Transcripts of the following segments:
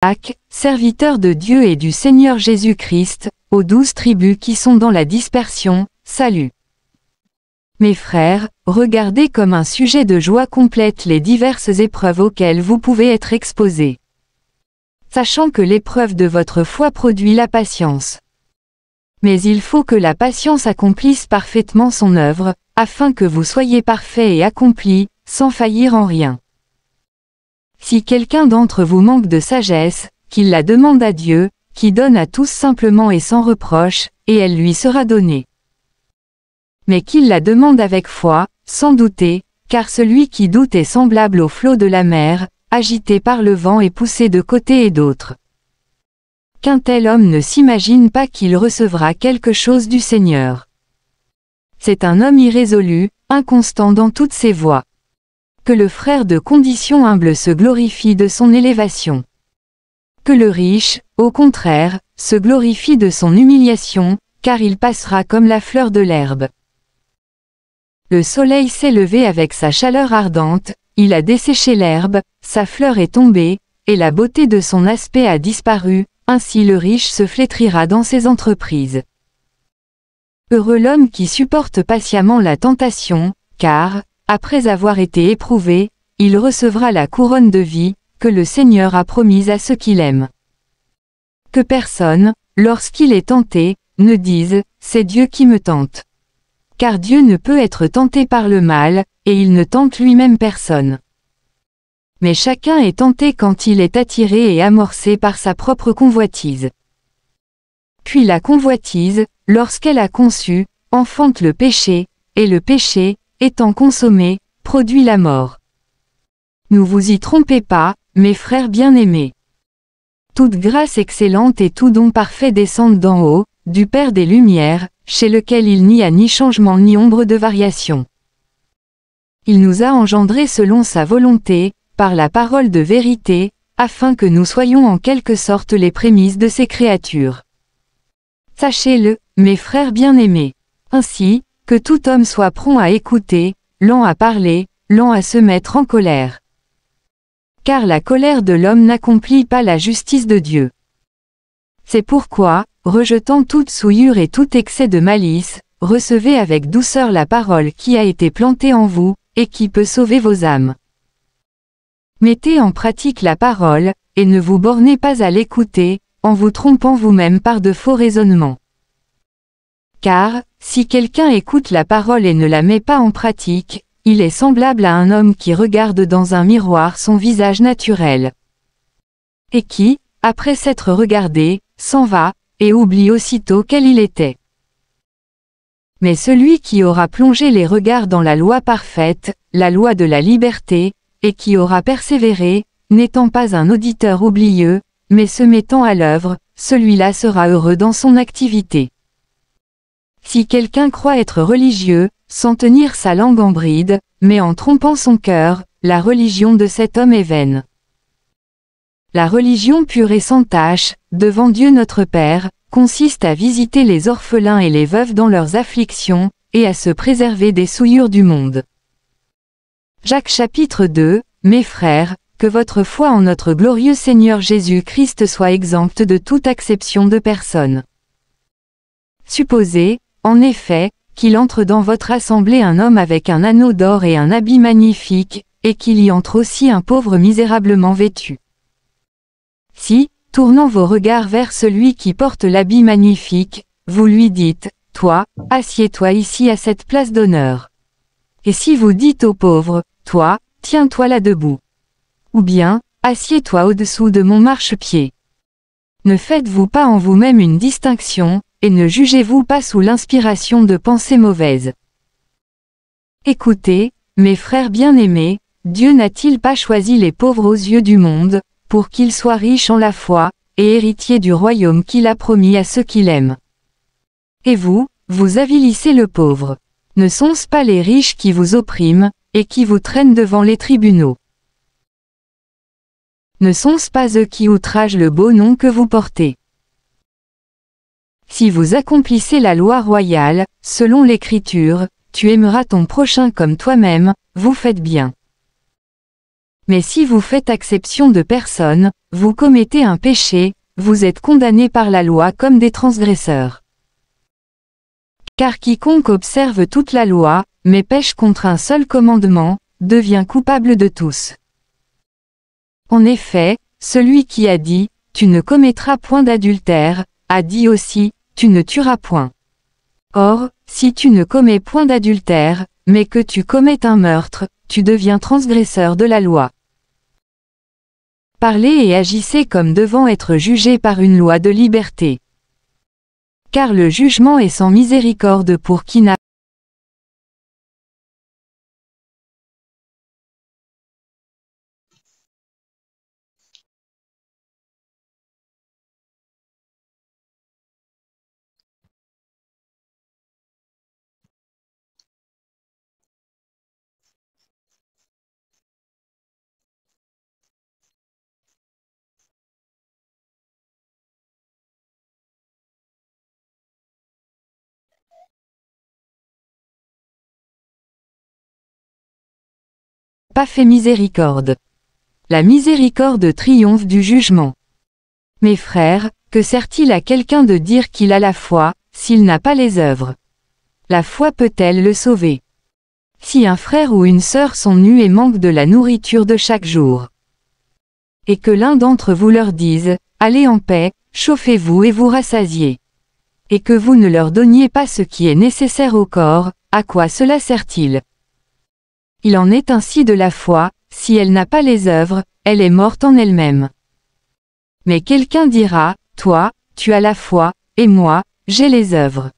Jacques, serviteur de Dieu et du Seigneur Jésus-Christ, aux 12 tribus qui sont dans la dispersion, salut. Mes frères, regardez comme un sujet de joie complète les diverses épreuves auxquelles vous pouvez être exposés. Sachant que l'épreuve de votre foi produit la patience. Mais il faut que la patience accomplisse parfaitement son œuvre, afin que vous soyez parfaits et accomplis, sans faillir en rien. Si quelqu'un d'entre vous manque de sagesse, qu'il la demande à Dieu, qui donne à tous simplement et sans reproche, et elle lui sera donnée. Mais qu'il la demande avec foi, sans douter, car celui qui doute est semblable au flot de la mer, agité par le vent et poussé de côté et d'autre. Qu'un tel homme ne s'imagine pas qu'il recevra quelque chose du Seigneur. C'est un homme irrésolu, inconstant dans toutes ses voies. Que le frère de condition humble se glorifie de son élévation. Que le riche, au contraire, se glorifie de son humiliation, car il passera comme la fleur de l'herbe. Le soleil s'est levé avec sa chaleur ardente, il a desséché l'herbe, sa fleur est tombée, et la beauté de son aspect a disparu, ainsi le riche se flétrira dans ses entreprises. Heureux l'homme qui supporte patiemment la tentation, car, après avoir été éprouvé, il recevra la couronne de vie, que le Seigneur a promise à ceux qui l'aiment. Que personne, lorsqu'il est tenté, ne dise, c'est Dieu qui me tente. Car Dieu ne peut être tenté par le mal, et il ne tente lui-même personne. Mais chacun est tenté quand il est attiré et amorcé par sa propre convoitise. Puis la convoitise, lorsqu'elle a conçu, enfante le péché, et le péché, étant consommé, produit la mort. Ne vous y trompez pas, mes frères bien-aimés. Toute grâce excellente et tout don parfait descendent d'en haut, du Père des Lumières, chez lequel il n'y a ni changement ni ombre de variation. Il nous a engendrés selon sa volonté, par la parole de vérité, afin que nous soyons en quelque sorte les prémices de ses créatures. Sachez-le, mes frères bien-aimés. Ainsi, que tout homme soit prompt à écouter, lent à parler, lent à se mettre en colère. Car la colère de l'homme n'accomplit pas la justice de Dieu. C'est pourquoi, rejetant toute souillure et tout excès de malice, recevez avec douceur la parole qui a été plantée en vous, et qui peut sauver vos âmes. Mettez en pratique la parole, et ne vous bornez pas à l'écouter, en vous trompant vous-même par de faux raisonnements. Car, si quelqu'un écoute la parole et ne la met pas en pratique, il est semblable à un homme qui regarde dans un miroir son visage naturel. Et qui, après s'être regardé, s'en va, et oublie aussitôt quel il était. Mais celui qui aura plongé les regards dans la loi parfaite, la loi de la liberté, et qui aura persévéré, n'étant pas un auditeur oublieux, mais se mettant à l'œuvre, celui-là sera heureux dans son activité. Si quelqu'un croit être religieux, sans tenir sa langue en bride, mais en trompant son cœur, la religion de cet homme est vaine. La religion pure et sans tache, devant Dieu notre Père, consiste à visiter les orphelins et les veuves dans leurs afflictions, et à se préserver des souillures du monde. Jacques chapitre 2, mes frères, que votre foi en notre glorieux Seigneur Jésus-Christ soit exempte de toute acception de personne. Supposez, en effet, qu'il entre dans votre assemblée un homme avec un anneau d'or et un habit magnifique, et qu'il y entre aussi un pauvre misérablement vêtu. Si, tournant vos regards vers celui qui porte l'habit magnifique, vous lui dites, « Toi, assieds-toi ici à cette place d'honneur. » Et si vous dites au pauvre, « Toi, tiens-toi là debout. » Ou bien, « Assieds-toi au-dessous de mon marchepied. » Ne faites-vous pas en vous-même une distinction, et ne jugez-vous pas sous l'inspiration de pensées mauvaises. Écoutez, mes frères bien-aimés, Dieu n'a-t-il pas choisi les pauvres aux yeux du monde, pour qu'ils soient riches en la foi, et héritiers du royaume qu'il a promis à ceux qui l'aiment? Et vous, vous avilissez le pauvre. Ne sont-ce pas les riches qui vous oppriment, et qui vous traînent devant les tribunaux? Ne sont-ce pas eux qui outragent le beau nom que vous portez? Si vous accomplissez la loi royale, selon l'Écriture, tu aimeras ton prochain comme toi-même, vous faites bien. Mais si vous faites exception de personne, vous commettez un péché, vous êtes condamnés par la loi comme des transgresseurs. Car quiconque observe toute la loi, mais pêche contre un seul commandement, devient coupable de tous. En effet, celui qui a dit « Tu ne commettras point d'adultère » a dit aussi « Tu ne tueras point ». Or, si tu ne commets point d'adultère, mais que tu commets un meurtre, tu deviens transgresseur de la loi. Parlez et agissez comme devant être jugés par une loi de liberté. Car le jugement est sans miséricorde pour qui n'a pas fait miséricorde. La miséricorde triomphe du jugement. Mes frères, que sert-il à quelqu'un de dire qu'il a la foi, s'il n'a pas les œuvres? La foi peut-elle le sauver? Si un frère ou une sœur sont nus et manquent de la nourriture de chaque jour, et que l'un d'entre vous leur dise, allez en paix, chauffez-vous et vous rassasiez, et que vous ne leur donniez pas ce qui est nécessaire au corps, à quoi cela sert-il? Il en est ainsi de la foi, si elle n'a pas les œuvres, elle est morte en elle-même. Mais quelqu'un dira, toi, tu as la foi, et moi, j'ai les œuvres.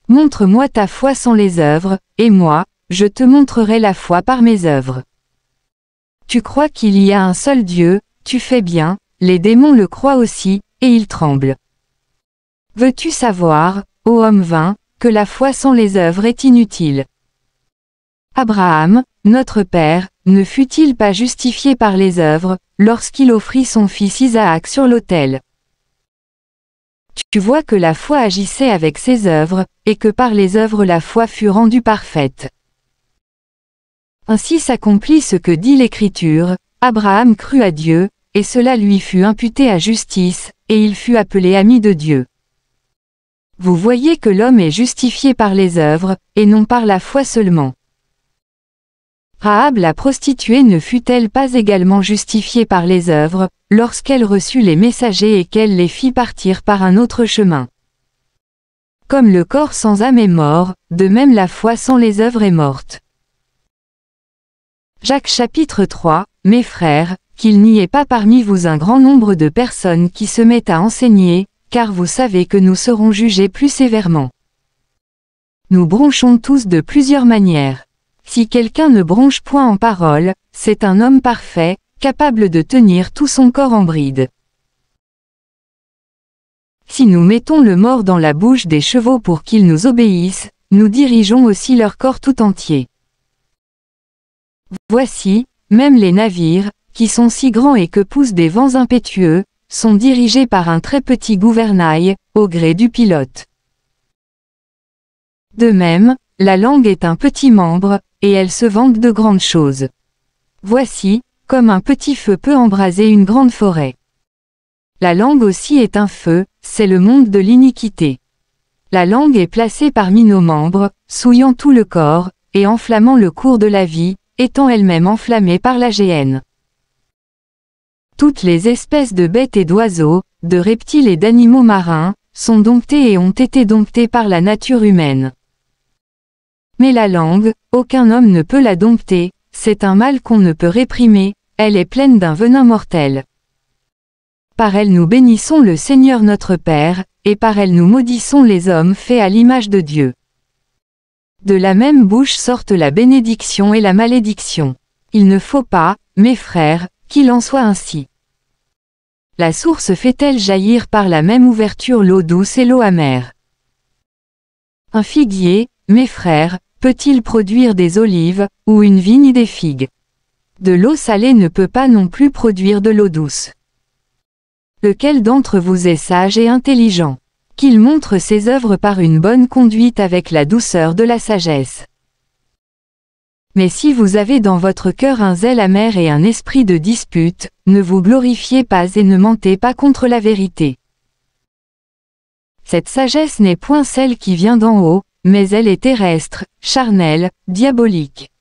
Montre-moi ta foi sans les œuvres, et moi, je te montrerai la foi par mes œuvres. Tu crois qu'il y a un seul Dieu, tu fais bien, les démons le croient aussi, et ils tremblent. Veux-tu savoir, ô homme vain, que la foi sans les œuvres est inutile? Abraham, notre père, ne fut-il pas justifié par les œuvres, lorsqu'il offrit son fils Isaac sur l'autel? Tu vois que la foi agissait avec ses œuvres, et que par les œuvres la foi fut rendue parfaite. Ainsi s'accomplit ce que dit l'Écriture, Abraham crut à Dieu, et cela lui fut imputé à justice, et il fut appelé ami de Dieu. Vous voyez que l'homme est justifié par les œuvres, et non par la foi seulement. Rahab la prostituée ne fut-elle pas également justifiée par les œuvres, lorsqu'elle reçut les messagers et qu'elle les fit partir par un autre chemin? Comme le corps sans âme est mort, de même la foi sans les œuvres est morte. Jacques chapitre 3, mes frères, qu'il n'y ait pas parmi vous un grand nombre de personnes qui se mettent à enseigner, car vous savez que nous serons jugés plus sévèrement. Nous bronchons tous de plusieurs manières. Si quelqu'un ne bronche point en parole, c'est un homme parfait, capable de tenir tout son corps en bride. Si nous mettons le mors dans la bouche des chevaux pour qu'ils nous obéissent, nous dirigeons aussi leur corps tout entier. Voici, même les navires, qui sont si grands et que poussent des vents impétueux, sont dirigés par un très petit gouvernail, au gré du pilote. De même, la langue est un petit membre, et elle se vante de grandes choses. Voici, comme un petit feu peut embraser une grande forêt. La langue aussi est un feu, c'est le monde de l'iniquité. La langue est placée parmi nos membres, souillant tout le corps, et enflammant le cours de la vie, étant elle-même enflammée par la géhenne. Toutes les espèces de bêtes et d'oiseaux, de reptiles et d'animaux marins, sont domptées et ont été domptées par la nature humaine. Mais la langue, aucun homme ne peut la dompter, c'est un mal qu'on ne peut réprimer, elle est pleine d'un venin mortel. Par elle nous bénissons le Seigneur notre Père, et par elle nous maudissons les hommes faits à l'image de Dieu. De la même bouche sortent la bénédiction et la malédiction. Il ne faut pas, mes frères, qu'il en soit ainsi. La source fait-elle jaillir par la même ouverture l'eau douce et l'eau amère? Un figuier, mes frères, peut-il produire des olives, ou une vigne des figues? De l'eau salée ne peut pas non plus produire de l'eau douce. Lequel d'entre vous est sage et intelligent? Qu'il montre ses œuvres par une bonne conduite avec la douceur de la sagesse. Mais si vous avez dans votre cœur un zèle amer et un esprit de dispute, ne vous glorifiez pas et ne mentez pas contre la vérité. Cette sagesse n'est point celle qui vient d'en haut, mais elle est terrestre, charnelle, diabolique.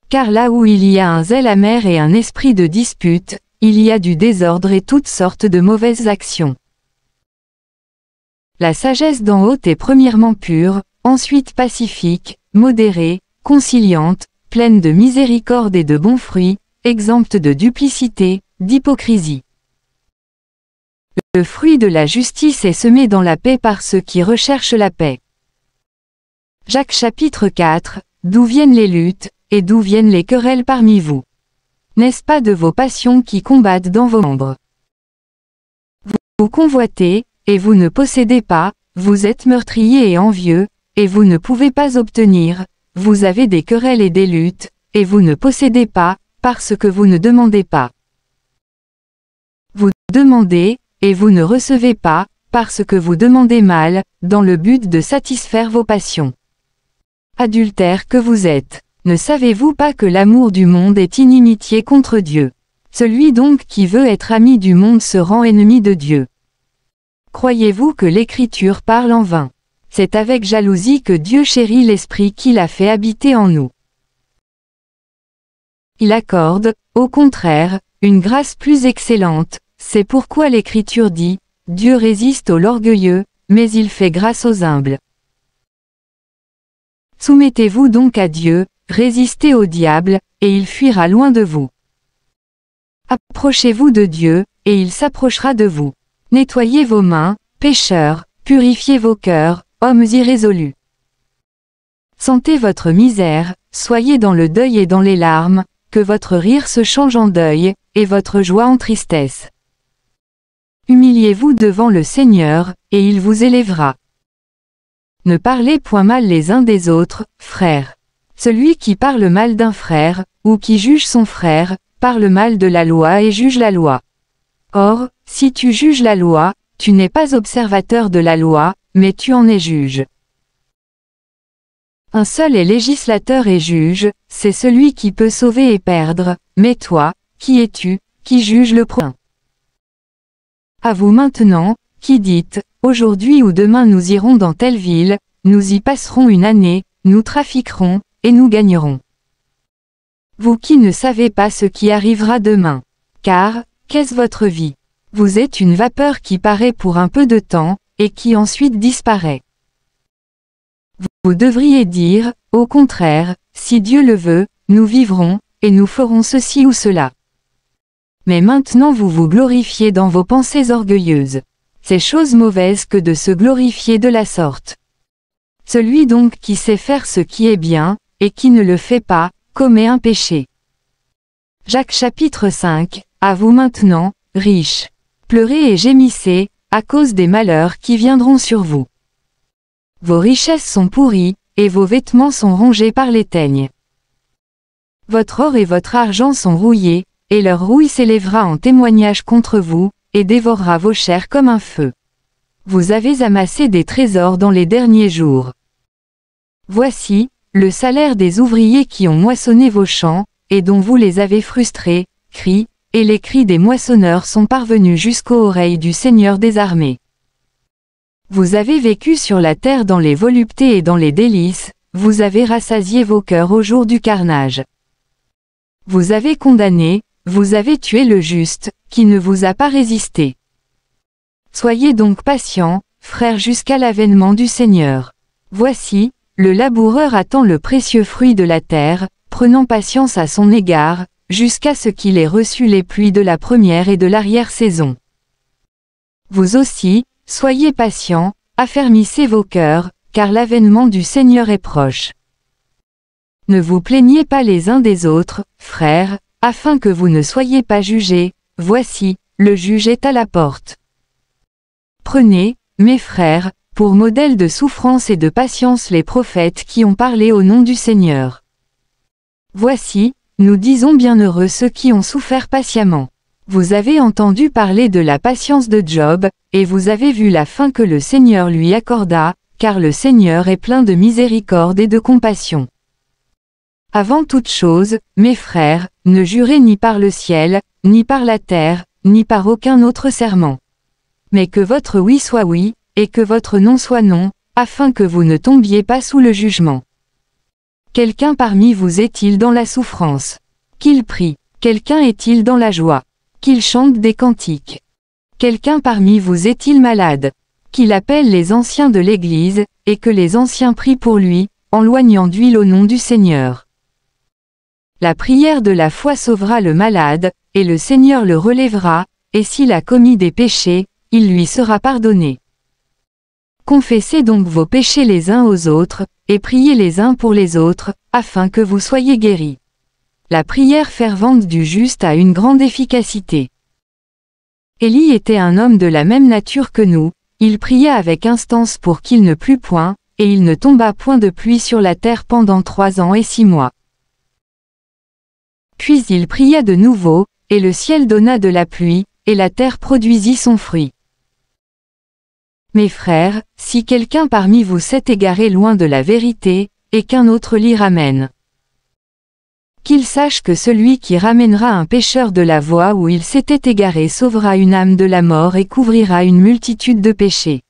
Car là où il y a un zèle amer et un esprit de dispute, il y a du désordre et toutes sortes de mauvaises actions. La sagesse d'en haut est premièrement pure, ensuite pacifique, modérée, conciliante, pleine de miséricorde et de bons fruits, exempte de duplicité, d'hypocrisie. Le fruit de la justice est semé dans la paix par ceux qui recherchent la paix. Jacques chapitre 4, d'où viennent les luttes, et d'où viennent les querelles parmi vous? N'est-ce pas de vos passions qui combattent dans vos membres? Vous convoitez, et vous ne possédez pas, vous êtes meurtriers et envieux, et vous ne pouvez pas obtenir, vous avez des querelles et des luttes, et vous ne possédez pas, parce que vous ne demandez pas. Vous demandez, et vous ne recevez pas, parce que vous demandez mal, dans le but de satisfaire vos passions. Adultères que vous êtes, ne savez-vous pas que l'amour du monde est inimitié contre Dieu? Celui donc qui veut être ami du monde se rend ennemi de Dieu. Croyez-vous que l'Écriture parle en vain? C'est avec jalousie que Dieu chérit l'Esprit qu'il a fait habiter en nous. Il accorde, au contraire, une grâce plus excellente, c'est pourquoi l'Écriture dit, Dieu résiste aux orgueilleux, mais il fait grâce aux humbles. Soumettez-vous donc à Dieu, résistez au diable, et il fuira loin de vous. Approchez-vous de Dieu, et il s'approchera de vous. Nettoyez vos mains, pécheurs, purifiez vos cœurs, hommes irrésolus. Sentez votre misère, soyez dans le deuil et dans les larmes, que votre rire se change en deuil, et votre joie en tristesse. Humiliez-vous devant le Seigneur, et il vous élèvera. Ne parlez point mal les uns des autres, frères. Celui qui parle mal d'un frère, ou qui juge son frère, parle mal de la loi et juge la loi. Or, si tu juges la loi, tu n'es pas observateur de la loi, mais tu en es juge. Un seul est législateur et juge, c'est celui qui peut sauver et perdre, mais toi, qui es-tu, qui juge le prochain? À vous maintenant, qui dites, aujourd'hui ou demain nous irons dans telle ville, nous y passerons une année, nous trafiquerons, et nous gagnerons. Vous qui ne savez pas ce qui arrivera demain. Car, qu'est-ce votre vie? Vous êtes une vapeur qui paraît pour un peu de temps, et qui ensuite disparaît. Vous devriez dire, au contraire, si Dieu le veut, nous vivrons, et nous ferons ceci ou cela. Mais maintenant vous vous glorifiez dans vos pensées orgueilleuses. C'est chose mauvaise que de se glorifier de la sorte. Celui donc qui sait faire ce qui est bien, et qui ne le fait pas, commet un péché. Jacques chapitre 5, à vous maintenant, riches. Pleurez et gémissez, à cause des malheurs qui viendront sur vous. Vos richesses sont pourries, et vos vêtements sont rongés par les teignes. Votre or et votre argent sont rouillés, et leur rouille s'élèvera en témoignage contre vous, et dévorera vos chairs comme un feu. Vous avez amassé des trésors dans les derniers jours. Voici, le salaire des ouvriers qui ont moissonné vos champs, et dont vous les avez frustrés, crie, et les cris des moissonneurs sont parvenus jusqu'aux oreilles du Seigneur des armées. Vous avez vécu sur la terre dans les voluptés et dans les délices, vous avez rassasié vos cœurs au jour du carnage. Vous avez condamné, vous avez tué le juste, qui ne vous a pas résisté. Soyez donc patients, frères, jusqu'à l'avènement du Seigneur. Voici, le laboureur attend le précieux fruit de la terre, prenant patience à son égard, jusqu'à ce qu'il ait reçu les pluies de la première et de l'arrière-saison. Vous aussi, soyez patients, affermissez vos cœurs, car l'avènement du Seigneur est proche. Ne vous plaignez pas les uns des autres, frères, afin que vous ne soyez pas jugés, voici, le juge est à la porte. Prenez, mes frères, pour modèle de souffrance et de patience les prophètes qui ont parlé au nom du Seigneur. Voici, nous disons bienheureux ceux qui ont souffert patiemment. Vous avez entendu parler de la patience de Job, et vous avez vu la fin que le Seigneur lui accorda, car le Seigneur est plein de miséricorde et de compassion. Avant toute chose, mes frères, ne jurez ni par le ciel, ni par la terre, ni par aucun autre serment. Mais que votre oui soit oui, et que votre non soit non, afin que vous ne tombiez pas sous le jugement. Quelqu'un parmi vous est-il dans la souffrance? Qu'il prie. Quelqu'un est-il dans la joie? Qu'il chante des cantiques. Quelqu'un parmi vous est-il malade? Qu'il appelle les anciens de l'Église, et que les anciens prient pour lui, en loignant d'huile au nom du Seigneur. La prière de la foi sauvera le malade, et le Seigneur le relèvera, et s'il a commis des péchés, il lui sera pardonné. Confessez donc vos péchés les uns aux autres, et priez les uns pour les autres, afin que vous soyez guéris. La prière fervente du juste a une grande efficacité. Élie était un homme de la même nature que nous, il pria avec instance pour qu'il ne plût point, et il ne tomba point de pluie sur la terre pendant 3 ans et 6 mois. Puis il pria de nouveau, et le ciel donna de la pluie, et la terre produisit son fruit. Mes frères, si quelqu'un parmi vous s'est égaré loin de la vérité, et qu'un autre l'y ramène, qu'il sache que celui qui ramènera un pécheur de la voie où il s'était égaré sauvera une âme de la mort et couvrira une multitude de péchés.